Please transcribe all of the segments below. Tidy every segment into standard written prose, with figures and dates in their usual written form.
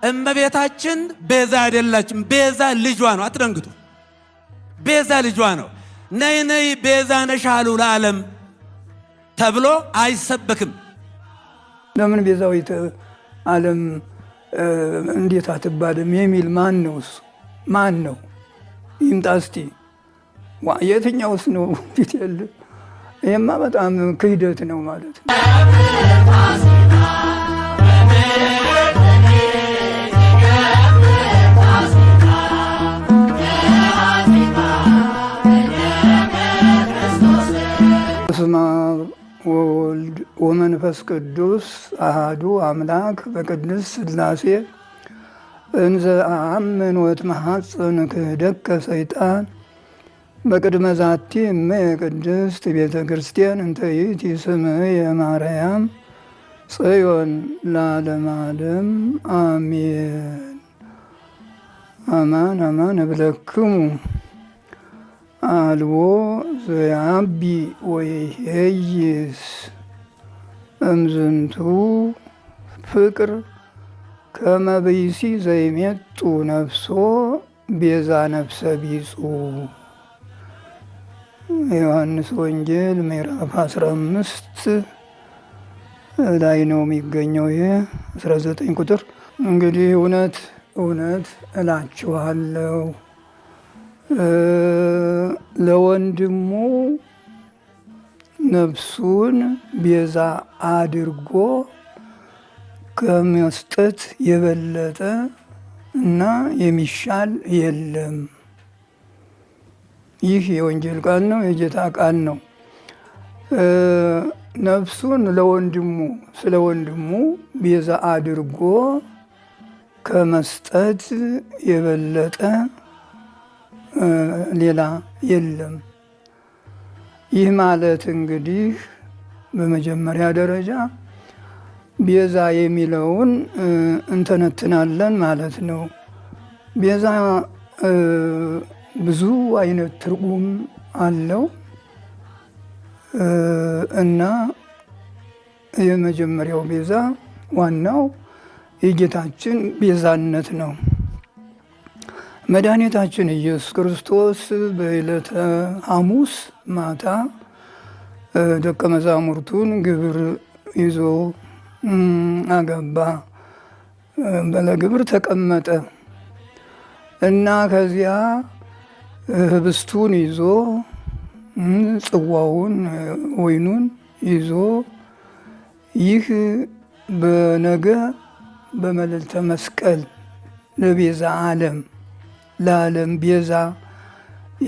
እመቤታችን ቤዛ አይደላችም። ቤዛ ልጇ ነው። አትደንግጡ። ቤዛ ልጇ ነው። ነይ ነይ ቤዛ ነሽ አሉ ለዓለም ተብሎ አይሰበክም። ለምን ቤዛዊተ ዓለም እንዴት አትባልም የሚል ማን ነው? እሱ ማን ነው? ይምጣ እስቲ። የትኛውስ ነው? እንዴት ያለ ይሄማ በጣም ክህደት ነው ማለት ነው። በስመ አብ ወወልድ ወመንፈስ ቅዱስ አሐዱ አምላክ በቅድስት ሥላሴ እንዘ አምን ወእትመሐፀን ክህደከ ሰይጣን በቅድመ ዛቲ እመ ቅድስት ቤተ ክርስቲያን እንተ ይእቲ ስምየ ማርያም ጽዮን ለዓለመ ዓለም አሜን። አማን አማን እብለክሙ አልቦ ዘያቢ ወይሄይስ እምዝንቱ ፍቅር ከመ ብእሲ ዘይሜጡ ነፍሶ ቤዛ ነፍሰ ቢጹ። ዮሐንስ ወንጌል ምዕራፍ 15 ላይ ነው የሚገኘው። ይሄ 19 ቁጥር። እንግዲህ እውነት እውነት እላችኋለሁ ለወንድሙ ነፍሱን ቤዛ አድርጎ ከመስጠት የበለጠ እና የሚሻል የለም። ይህ የወንጌል ቃል ነው፣ የጌታ ቃል ነው። ነፍሱን ለወንድሙ ስለ ወንድሙ ቤዛ አድርጎ ከመስጠት የበለጠ ሌላ የለም። ይህ ማለት እንግዲህ በመጀመሪያ ደረጃ ቤዛ የሚለውን እንተነትናለን ማለት ነው። ቤዛ ብዙ አይነት ትርጉም አለው እና የመጀመሪያው ቤዛ ዋናው የጌታችን ቤዛነት ነው። መድኃኒታችን ኢየሱስ ክርስቶስ በዕለተ ሐሙስ ማታ ደቀ መዛሙርቱን ግብር ይዞ አገባ። በለግብር ተቀመጠ እና ከዚያ ህብስቱን ይዞ ጽዋውን ወይኑን ይዞ ይህ በነገ በመልዕልተ መስቀል ለቤዛ ዓለም ለዓለም ቤዛ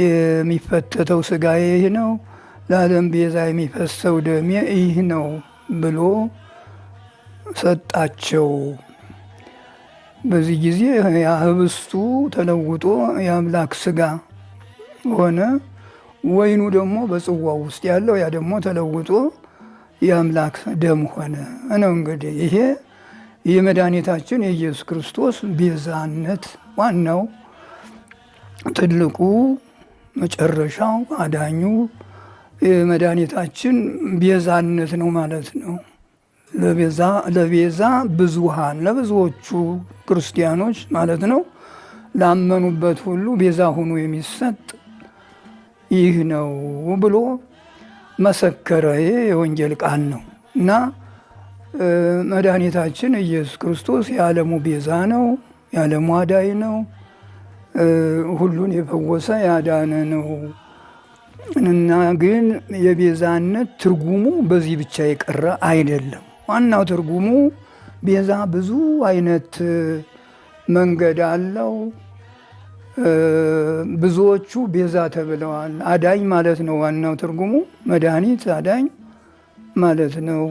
የሚፈተተው ሥጋዬ ይህ ነው፣ ለዓለም ቤዛ የሚፈሰው ደሜ ይህ ነው ብሎ ሰጣቸው። በዚህ ጊዜ ያ ህብስቱ ተለውጦ የአምላክ ሥጋ ሆነ። ወይኑ ደግሞ በጽዋው ውስጥ ያለው ያ ደግሞ ተለውጦ የአምላክ ደም ሆነ ነው። እንግዲህ ይሄ የመድኃኒታችን የኢየሱስ ክርስቶስ ቤዛነት ዋናው ትልቁ መጨረሻው አዳኙ የመድኃኒታችን ቤዛነት ነው ማለት ነው። ለቤዛ ብዙሃን ለብዙዎቹ ክርስቲያኖች ማለት ነው፣ ላመኑበት ሁሉ ቤዛ ሆኖ የሚሰጥ ይህ ነው ብሎ መሰከረ። ይሄ የወንጌል ቃል ነው እና መድኃኒታችን ኢየሱስ ክርስቶስ የዓለሙ ቤዛ ነው፣ የዓለሙ አዳኝ ነው፣ ሁሉን የፈወሰ ያዳነ ነው እና ግን የቤዛነት ትርጉሙ በዚህ ብቻ የቀረ አይደለም። ዋናው ትርጉሙ ቤዛ ብዙ አይነት መንገድ አለው። ብዙዎቹ ቤዛ ተብለዋል። አዳኝ ማለት ነው ዋናው ትርጉሙ። መድኃኒት አዳኝ ማለት ነው።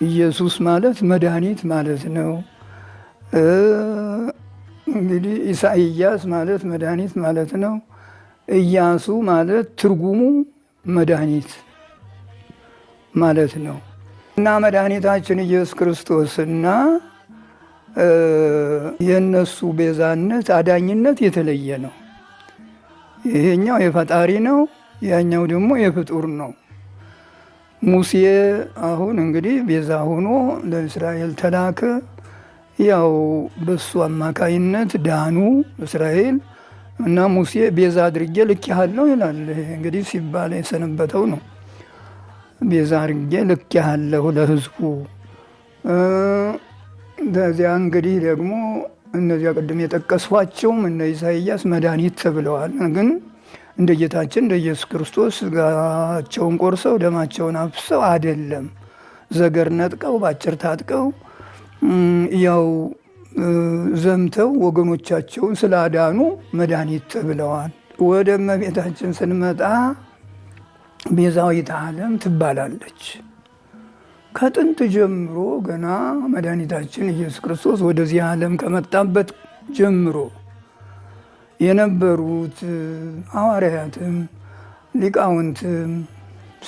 ኢየሱስ ማለት መድኃኒት ማለት ነው። እንግዲህ ኢሳይያስ ማለት መድኃኒት ማለት ነው። ኢያሱ ማለት ትርጉሙ መድኃኒት ማለት ነው እና መድኃኒታችን ኢየሱስ ክርስቶስና የእነሱ ቤዛነት አዳኝነት የተለየ ነው። ይሄኛው የፈጣሪ ነው፣ ያኛው ደግሞ የፍጡር ነው። ሙሴ አሁን እንግዲህ ቤዛ ሆኖ ለእስራኤል ተላከ። ያው በሱ አማካይነት ዳኑ እስራኤል እና ሙሴ ቤዛ አድርጌ ልኬሃለሁ ይላል። እንግዲህ ሲባል የሰነበተው ነው። ቤዛ አድርጌ ልኬሃለሁ ለሕዝቡ። ከዚያ እንግዲህ ደግሞ እነዚያ ቅድም የጠቀስኋቸውም እነ ኢሳይያስ መድኃኒት ተብለዋል። ግን እንደ ጌታችን እንደ ኢየሱስ ክርስቶስ ሥጋቸውን ቆርሰው ደማቸውን አፍሰው አይደለም። ዘገር ነጥቀው ባጭር ታጥቀው ያው ዘምተው ወገኖቻቸውን ስላዳኑ መድኃኒት ተብለዋል። ወደ እመቤታችን ስንመጣ ቤዛዊተ ዓለም ትባላለች። ከጥንት ጀምሮ ገና መድኃኒታችን ኢየሱስ ክርስቶስ ወደዚህ ዓለም ከመጣበት ጀምሮ የነበሩት ሐዋርያትም ሊቃውንትም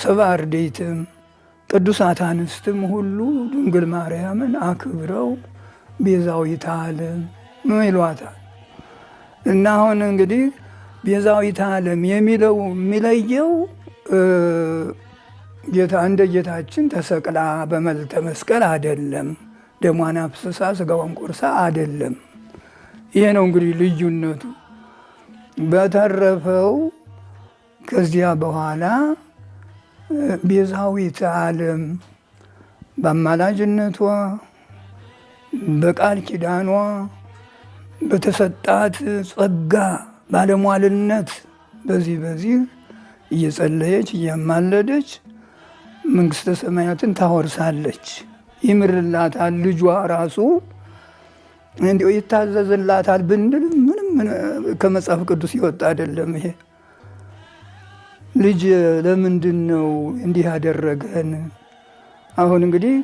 ሰብአ አርድእትም ቅዱሳት አንስትም ሁሉ ድንግል ማርያምን አክብረው ቤዛዊተ ዓለም ይሏታል። እና አሁን እንግዲህ ቤዛዊተ ዓለም የሚለው የሚለየው ጌታ እንደ ጌታችን ተሰቅላ በመልዕልተ መስቀል አይደለም። ደሟን አፍስሳ ሥጋዋን ቆርሳ አይደለም። ይሄ ነው እንግዲህ ልዩነቱ። በተረፈው ከዚያ በኋላ ቤዛዊተ ዓለም በአማላጅነቷ በቃል ኪዳኗ በተሰጣት ጸጋ ባለሟልነት በዚህ እየጸለየች እያማለደች መንግሥተ ሰማያትን ታወርሳለች። ይምርላታል። ልጇ ራሱ እንዲሁ ይታዘዝላታል ብንል ምንም ከመጽሐፍ ቅዱስ ይወጣ አይደለም። ይሄ ልጅ ለምንድን ነው እንዲህ ያደረገን? አሁን እንግዲህ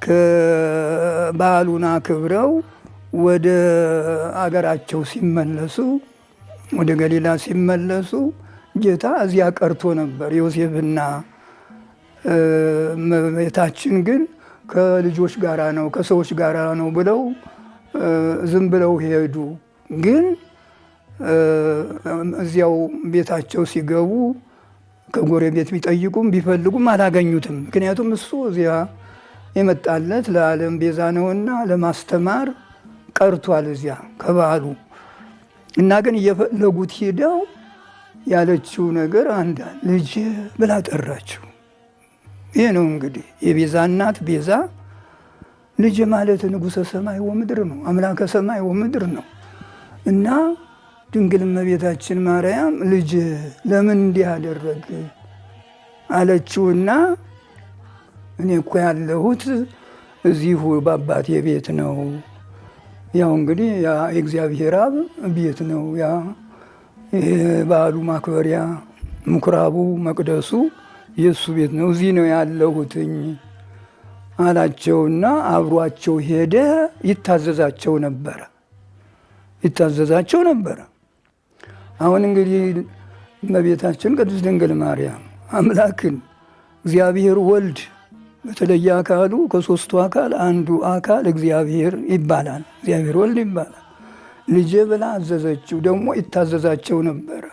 ከበዓሉን አክብረው ወደ አገራቸው ሲመለሱ ወደ ገሊላ ሲመለሱ ጌታ እዚያ ቀርቶ ነበር። ዮሴፍና እመቤታችን ግን ከልጆች ጋራ ነው ከሰዎች ጋራ ነው ብለው ዝም ብለው ሄዱ። ግን እዚያው ቤታቸው ሲገቡ ከጎረቤት ቢጠይቁም ቢፈልጉም አላገኙትም። ምክንያቱም እሱ እዚያ የመጣለት ለዓለም ቤዛ ነውና ለማስተማር ቀርቷል እዚያ ከበዓሉ እና ግን እየፈለጉት ሄደው ያለችው ነገር አንድ ልጅ ብላ ጠራችው። ይህ ነው እንግዲህ የቤዛ እናት። ቤዛ ልጅ ማለት ንጉሠ ሰማይ ወምድር ነው፣ አምላከ ሰማይ ወምድር ነው እና ድንግል እመቤታችን ማርያም ልጅ ለምን እንዲህ አደረግ አለችውና እኔ እኮ ያለሁት እዚሁ በአባቴ ቤት ነው። ያው እንግዲህ ያ የእግዚአብሔር አብ ቤት ነው። ያ በዓሉ ማክበሪያ ምኩራቡ መቅደሱ የእሱ ቤት ነው። እዚህ ነው ያለሁትኝ አላቸውና አብሯቸው ሄደ። ይታዘዛቸው ነበረ። አሁን እንግዲህ እመቤታችን ቅድስት ድንግል ማርያም አምላክን እግዚአብሔር ወልድ በተለየ አካሉ ከሦስቱ አካል አንዱ አካል እግዚአብሔር ይባላል። እግዚአብሔር ወልድ ይባላል። ልጄ ብላ አዘዘችው። ደግሞ ይታዘዛቸው ነበረ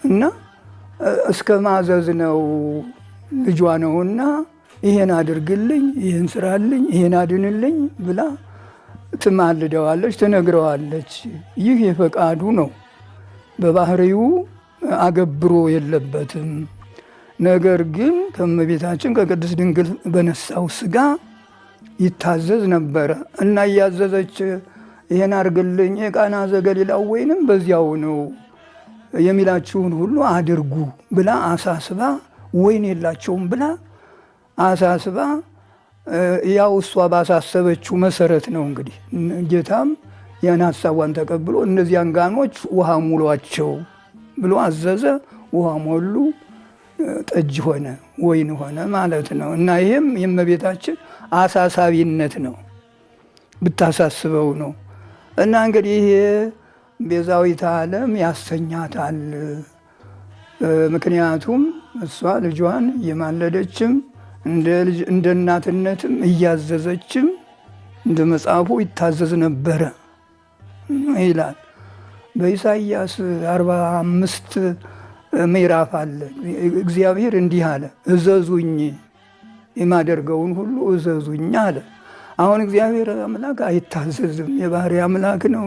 እና እስከ ማዘዝ ነው ልጇ ነውና ይሄን አድርግልኝ፣ ይሄን ስራልኝ፣ ይሄን አድንልኝ ብላ ትማልደዋለች፣ ትነግረዋለች። ይህ የፈቃዱ ነው። በባህሪው አገብሮ የለበትም። ነገር ግን ከእመቤታችን ከቅድስት ድንግል በነሳው ሥጋ ይታዘዝ ነበረ እና እያዘዘች ይሄን አድርግልኝ የቃና ዘገሊላው ወይንም በዚያው ነው የሚላችሁን ሁሉ አድርጉ ብላ አሳስባ፣ ወይን የላቸውም ብላ አሳስባ፣ ያው እሷ ባሳሰበችው መሰረት ነው እንግዲህ ጌታም ያን ሀሳቧን ተቀብሎ እነዚያን ጋኖች ውሃ ሙሏቸው ብሎ አዘዘ። ውሃ ሞሉ፣ ጠጅ ሆነ፣ ወይን ሆነ ማለት ነው። እና ይህም የእመቤታችን አሳሳቢነት ነው፣ ብታሳስበው ነው። እና እንግዲህ ይሄ ቤዛዊተ ዓለም ያሰኛታል። ምክንያቱም እሷ ልጇን እየማለደችም እንደ እናትነትም እያዘዘችም እንደ መጽሐፉ ይታዘዝ ነበረ ይላል። በኢሳይያስ 45 ምዕራፍ አለ። እግዚአብሔር እንዲህ አለ፣ እዘዙኝ፣ የማደርገውን ሁሉ እዘዙኝ አለ። አሁን እግዚአብሔር አምላክ አይታዘዝም። የባህሪ አምላክ ነው፣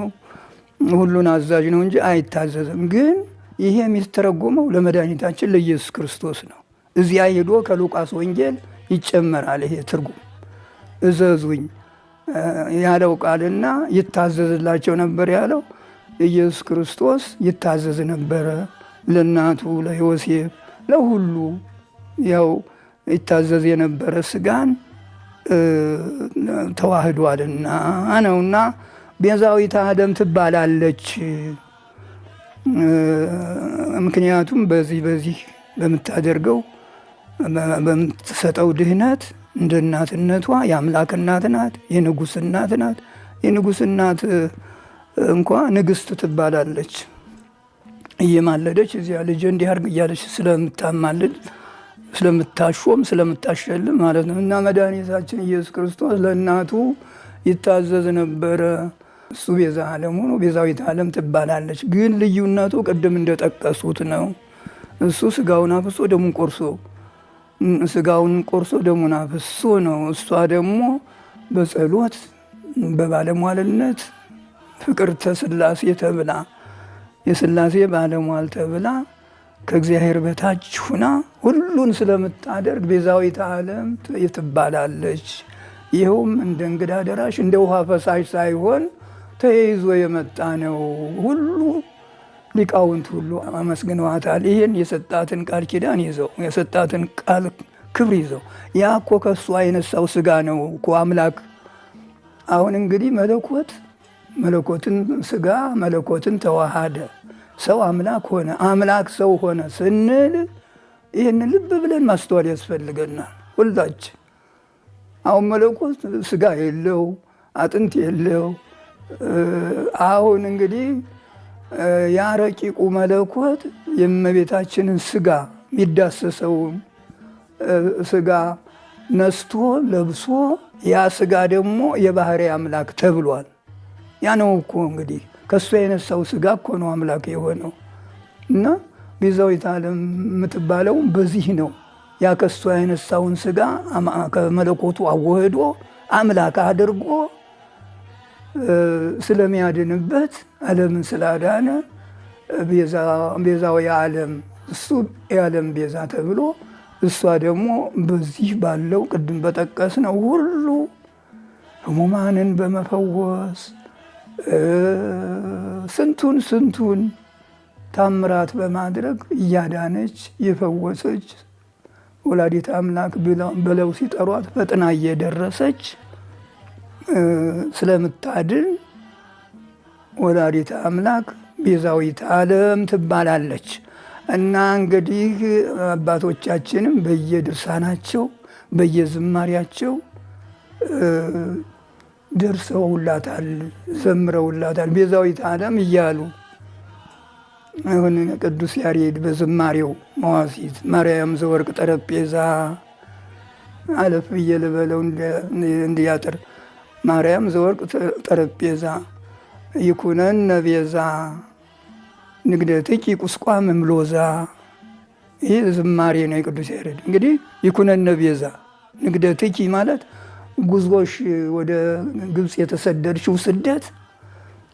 ሁሉን አዛዥ ነው እንጂ አይታዘዝም። ግን ይሄ የሚተረጎመው ለመድኃኒታችን ለኢየሱስ ክርስቶስ ነው። እዚያ ሄዶ ከሉቃስ ወንጌል ይጨመራል ይሄ ትርጉም። እዘዙኝ ያለው ቃልና ይታዘዝላቸው ነበር ያለው ኢየሱስ ክርስቶስ ይታዘዝ ነበረ ለእናቱ ለዮሴፍ ለሁሉ ያው ይታዘዝ የነበረ ስጋን ተዋህዷልና ነውና ቤዛዊተ ዓለም ትባላለች። ምክንያቱም በዚህ በምታደርገው በምትሰጠው ድህነት እንደ እናትነቷ የአምላክ እናት ናት፣ የንጉሥ እናት ናት። የንጉሥ እናት እንኳ ንግሥት ትባላለች። እየማለደች እዚያ ልጅ እንዲህ አድርግ እያለች ስለምታማልድ ስለምታሾም ስለምታሸልም ማለት ነው። እና መድኃኒታችን ኢየሱስ ክርስቶስ ለእናቱ ይታዘዝ ነበረ። እሱ ቤዛ ዓለም ሆኖ ቤዛዊተ ዓለም ትባላለች። ግን ልዩነቱ ቅድም እንደጠቀሱት ነው። እሱ ስጋውን አፍሶ ደሙን ቆርሶ ደሙን አፍሶ ነው። እሷ ደግሞ በጸሎት በባለሟልነት ፍቅርተ ሥላሴ ተብላ የሥላሴ ባለሟል ተብላ ከእግዚአብሔር በታች ሁና ሁሉን ስለምታደርግ ቤዛዊተ ዓለም ትባላለች። ይኸውም እንደ እንግዳ ደራሽ እንደ ውሃ ፈሳሽ ሳይሆን ተይዞ የመጣ ነው። ሁሉ ሊቃውንት ሁሉ አመስግነዋታል። ይህን የሰጣትን ቃል ኪዳን ይዘው የሰጣትን ቃል ክብር ይዘው ያ እኮ ከእሱ የነሳው ስጋ ነው እኮ አምላክ። አሁን እንግዲህ መለኮትን ስጋ መለኮትን ተዋሃደ፣ ሰው አምላክ ሆነ፣ አምላክ ሰው ሆነ ስንል ይህን ልብ ብለን ማስተዋል ያስፈልገናል ሁላችን። አሁን መለኮት ስጋ የለው አጥንት የለው። አሁን እንግዲህ ያ ረቂቁ መለኮት የእመቤታችንን ስጋ የሚዳሰሰውን ስጋ ነስቶ ለብሶ ያ ስጋ ደግሞ የባህሪ አምላክ ተብሏል። ያ ነው እኮ እንግዲህ ከእሷ የነሳው ስጋ እኮ ነው አምላክ የሆነው። እና ቤዛዊተ ዓለም የምትባለው በዚህ ነው። ያ ከእሷ የነሳውን ስጋ ከመለኮቱ አዋህዶ አምላክ አድርጎ ስለሚያድንበት ዓለምን ስላዳነ ቤዛዊ ዓለም እሱ የዓለም ቤዛ ተብሎ እሷ ደግሞ በዚህ ባለው ቅድም በጠቀስነው ሁሉ ሕሙማንን በመፈወስ ስንቱን ታምራት በማድረግ እያዳነች የፈወሰች ወላዲተ አምላክ ብለው ሲጠሯት ፈጥና እየደረሰች ስለምታድን ወላዲተ አምላክ ቤዛዊተ ዓለም ትባላለች። እና እንግዲህ አባቶቻችንም በየድርሳናቸው በየዝማሪያቸው ደርሰውላታል፣ ዘምረውላታል ቤዛዊተ ዓለም እያሉ። አሁን ቅዱስ ያሬድ በዝማሬው መዋሥዕት ማርያም ዘወርቅ ጠረጴዛ አለፍ ብዬ ልበለው እንዲያጥር ማርያም ዘወርቅ ጠረጴዛ ይኩነነ ቤዛ ንግደትኪ ቁስቋም እምሎዛ። ይህ ዝማሬ ነው የቅዱስ ያሬድ። እንግዲህ ይኩነነ ቤዛ ንግደትኪ ማለት ጉዞሽ ወደ ግብፅ የተሰደድሽው ስደት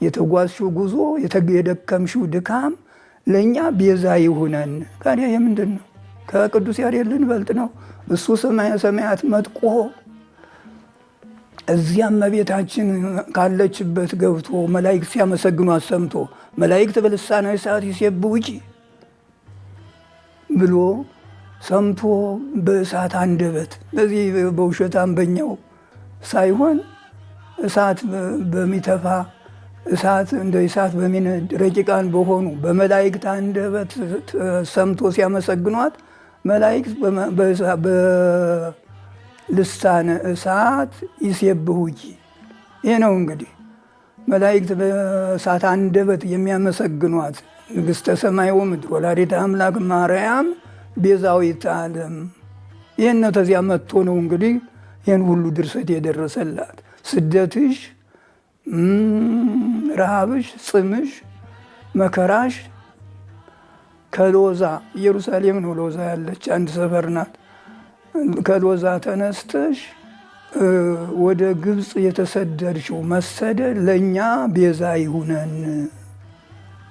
የተጓዝሽው ጉዞ የደከምሽው ድካም ለእኛ ቤዛ ይሁነን። ታዲያ የምንድን ነው? ከቅዱስ ያሬድ ልንበልጥ ነው? እሱ ሰማየ ሰማያት መጥቆ እዚያም እመቤታችን ካለችበት ገብቶ መላእክት ሲያመሰግኗት ሰምቶ መላእክት በልሳነ እሳት ይሴብሑኪ ብሎ ሰምቶ በእሳት አንደበት በዚህ በውሸታም በኛው ሳይሆን እሳት በሚተፋ እሳት እንደ እሳት በሚነድ ረቂቃን በሆኑ በመላእክት አንደበት ሰምቶ ሲያመሰግኗት መላእክት በልሳነ እሳት ይሴብሑኪ። ይህ ነው እንግዲህ መላእክት በእሳት አንደበት የሚያመሰግኗት ንግሥተ ሰማይ ወምድር ወላዲተ አምላክ ማርያም ቤዛዊተ ዓለም። ይህን ነው ተዚያ መጥቶ ነው እንግዲህ ይህን ሁሉ ድርሰት የደረሰላት። ስደትሽ፣ ረሃብሽ፣ ጽምሽ፣ መከራሽ ከሎዛ ኢየሩሳሌም ነው ሎዛ ያለች አንድ ሰፈር ናት። ከሎዛ ተነስተሽ ወደ ግብፅ የተሰደድሽው መሰደድ ለእኛ ቤዛ ይሁነን።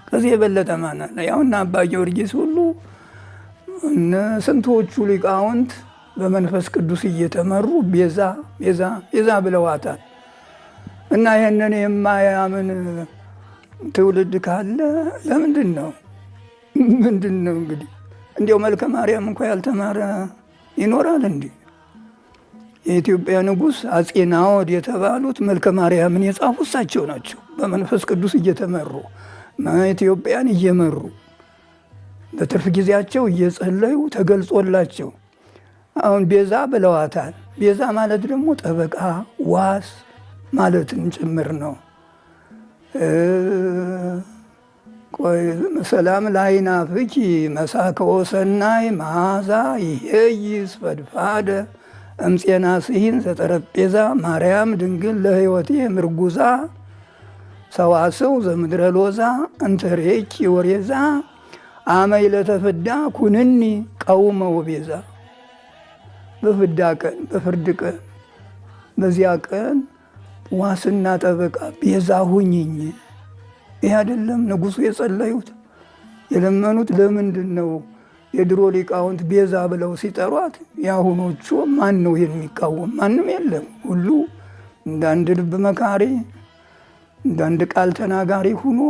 ከዚህ የበለጠ ማን አለ? ያውና አባ ጊዮርጊስ ሁሉ እነ ስንቶቹ ሊቃውንት በመንፈስ ቅዱስ እየተመሩ ቤዛ ቤዛ ቤዛ ብለዋታል። እና ይህንን የማያምን ትውልድ ካለ ለምንድን ነው ምንድን ነው እንግዲህ እንዲያው መልከ ማርያም እንኳ ያልተማረ ይኖራል እንዴ? የኢትዮጵያ ንጉሥ አፄ ናዖድ የተባሉት መልከ ማርያምን የጻፉ እሳቸው ናቸው። በመንፈስ ቅዱስ እየተመሩ ኢትዮጵያን እየመሩ በትርፍ ጊዜያቸው እየጸለዩ ተገልጾላቸው አሁን ቤዛ ብለዋታል። ቤዛ ማለት ደግሞ ጠበቃ ዋስ ማለትም ጭምር ነው። ሰላም ላይናፍኪ መሳከወ ሰናይ መዓዛ ይሄይስ ፈድፋደ እምፄና ስሂን ዘጠረጴዛ ማርያም ድንግል ለሕይወቴ ምርጉዛ ሰዋስው ዘምድረ ሎዛ እንተሬኪ ወሬዛ አመይ ለተፍዳ ኩንኒ ቀውመ ወቤዛ። በፍዳ ቀን በፍርድ ቀን በዚያ ቀን ዋስና ጠበቃ ቤዛ ሁኝኝ። ይህ አይደለም ንጉሡ የጸለዩት የለመኑት? ለምንድን ነው የድሮ ሊቃውንት ቤዛ ብለው ሲጠሯት የአሁኖቹ ማን ነው የሚቃወም? ማንም የለም። ሁሉ እንዳንድ ልብ መካሪ እንዳንድ ቃል ተናጋሪ ሁኖ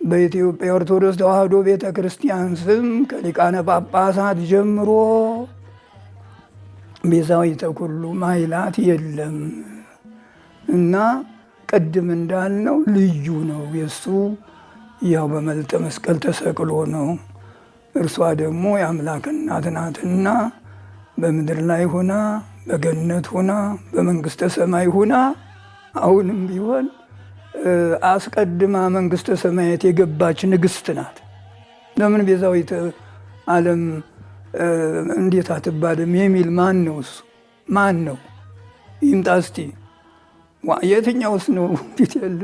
በኢትዮጵያ ኦርቶዶክስ ተዋሕዶ ቤተ ክርስቲያን ስም ከሊቃነ ጳጳሳት ጀምሮ ቤዛዊተ ኩሉ ማይላት የለም እና ቅድም እንዳልነው ልዩ ነው። የእሱ ያው በመልጠ መስቀል ተሰቅሎ ነው። እርሷ ደግሞ የአምላክ እናት ናትና በምድር ላይ ሆና በገነት ሆና በመንግስተ ሰማይ ሆና አሁንም ቢሆን አስቀድማ መንግስተ ሰማያት የገባች ንግስት ናት። ለምን ቤዛዊተ ዓለም እንዴት አትባልም የሚል ማን ነው? እሱ ማን ነው? ይምጣ እስቲ። የትኛውስ ነው? እንዴት ያለ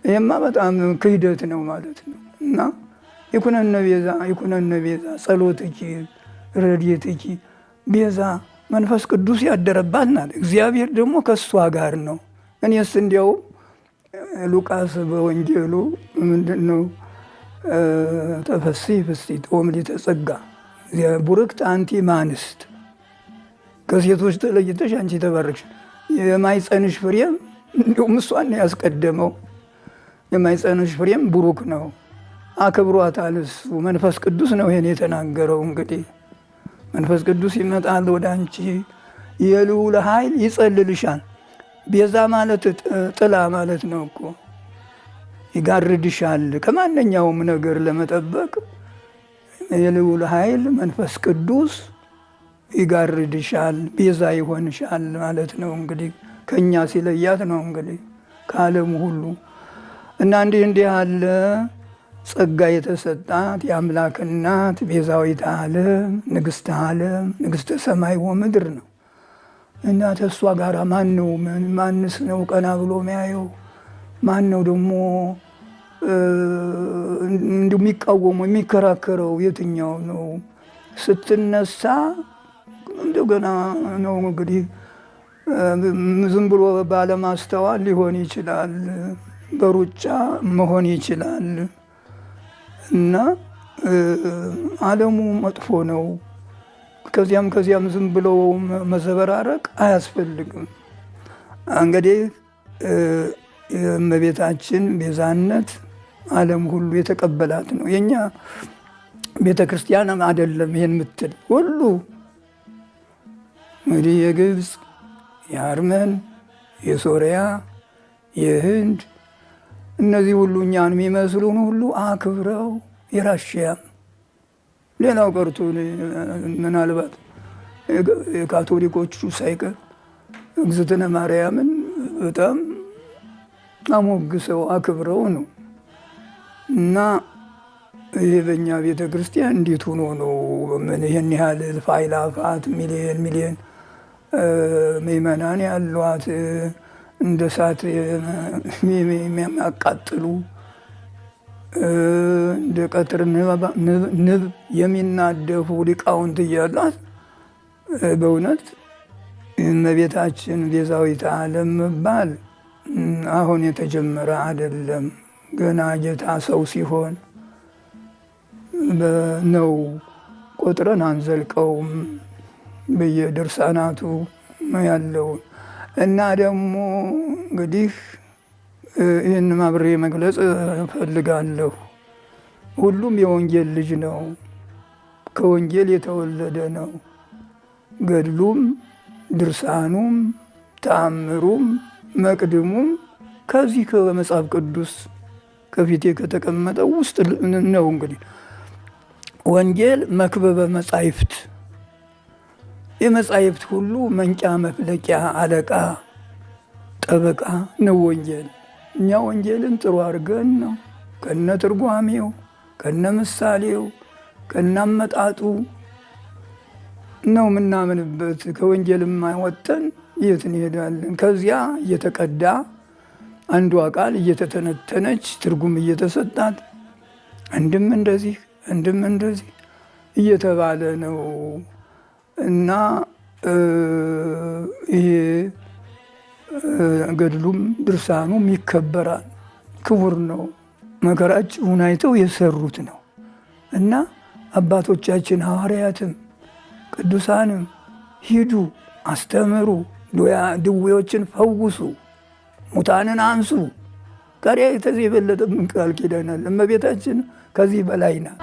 ይሄማ በጣም ክህደት ነው ማለት ነው። እና ይኩነነ ቤዛ ይኩነነ ቤዛ ጸሎትኪ ረድኤትኪ ቤዛ መንፈስ ቅዱስ ያደረባት ናት። እግዚአብሔር ደግሞ ከእሷ ጋር ነው። እኔስ እንዲያው ሉቃስ በወንጌሉ ምንድን ነው ተፈሥሒ ፍሥሕት ወምልዕተ ጸጋ ቡርክት አንቲ እምአንስት፣ ከሴቶች ተለይተሽ አንቺ ተባረክሽ። የማይጸንሽ ፍሬም እንዲሁም እሷን ያስቀደመው የማይጸንሽ ፍሬም ቡሩክ ነው። አክብሯታል እሱ መንፈስ ቅዱስ ነው ይሄን የተናገረው። እንግዲህ መንፈስ ቅዱስ ይመጣል ወደ አንቺ፣ የልዑል ኃይል ይጸልልሻል። ቤዛ ማለት ጥላ ማለት ነው እኮ። ይጋርድሻል ከማንኛውም ነገር ለመጠበቅ የልዑል ኃይል መንፈስ ቅዱስ ይጋርድሻል፣ ቤዛ ይሆንሻል ማለት ነው። እንግዲህ ከእኛ ሲለያት ነው እንግዲህ ከዓለሙ ሁሉ እና እንዲህ ያለ ጸጋ የተሰጣት የአምላክ እናት ቤዛዊተ ዓለም ንግሥተ ዓለም ንግሥተ ሰማይ ወምድር ነው እና ተሷ ጋር ማንስ ነው ቀና ብሎ የሚያየው? ማን ነው ደግሞ የሚቃወመው የሚከራከረው? የትኛው ነው? ስትነሳ እንደገና ነው እንግዲህ ዝም ብሎ ባለማስተዋል ሊሆን ይችላል፣ በሩጫ መሆን ይችላል እና ዓለሙ መጥፎ ነው። ከዚያም ዝም ብሎ መዘበራረቅ አያስፈልግም። እንግዲህ የእመቤታችን ቤዛነት ዓለም ሁሉ የተቀበላት ነው። የኛ ቤተ ክርስቲያን አይደለም ይሄን የምትል ሁሉ እንግዲህ የግብፅ፣ የአርመን፣ የሶሪያ፣ የህንድ እነዚህ ሁሉ እኛን የሚመስሉን ሁሉ አክብረው የራሽያም ሌላው ቀርቶ ምናልባት የካቶሊኮቹ ሳይቀር እግዝእትነ ማርያምን በጣም አሞግሰው አክብረው ነው እና ይሄ በእኛ ቤተ ክርስቲያን እንዴት ሆኖ ነው ምን ይህን ያህል እልፍ አእላፋት ሚሊዮን ምእመናን ያሏት እንደ እሳት የሚያቃጥሉ እንደ ቀትር ንብ የሚናደፉ ሊቃውንት እያሏት በእውነት እመቤታችን ቤዛዊተ ዓለም መባል አሁን የተጀመረ አይደለም። ገና ጌታ ሰው ሲሆን ነው፣ ቆጥረን አንዘልቀውም በየድርሳናቱ ያለውን እና ደግሞ እንግዲህ ይህን አብሬ መግለጽ እፈልጋለሁ። ሁሉም የወንጌል ልጅ ነው፣ ከወንጌል የተወለደ ነው። ገድሉም ድርሳኑም ተአምሩም መቅድሙም ከዚህ ከመጽሐፍ ቅዱስ ከፊቴ ከተቀመጠው ውስጥ ነው። እንግዲህ ወንጌል መክበበ መጻሕፍት፣ የመጻሕፍት ሁሉ መንጫ መፍለቂያ አለቃ ጠበቃ ነው ወንጌል። እኛ ወንጌልን ጥሩ አድርገን ነው ከነ ትርጓሜው ከነ ምሳሌው ከነ አመጣጡ ነው የምናምንበት። ከወንጌልም ወጥተን የት እንሄዳለን? ከዚያ እየተቀዳ አንዷ ቃል እየተተነተነች ትርጉም እየተሰጣት አንድም እንደዚህ አንድም እንደዚህ እየተባለ ነው እና ይሄ ገድሉም ድርሳኑም ይከበራል፣ ክቡር ነው። መከራችሁን አይተው የሰሩት ነው እና አባቶቻችን ሐዋርያትም ቅዱሳንም ሂዱ፣ አስተምሩ፣ ድዌዎችን ፈውሱ፣ ሙታንን አንሱ። ከሪያ ከዚህ የበለጠ ምን ቃል ኪዳን አለ? እመቤታችን ከዚህ በላይ ናት።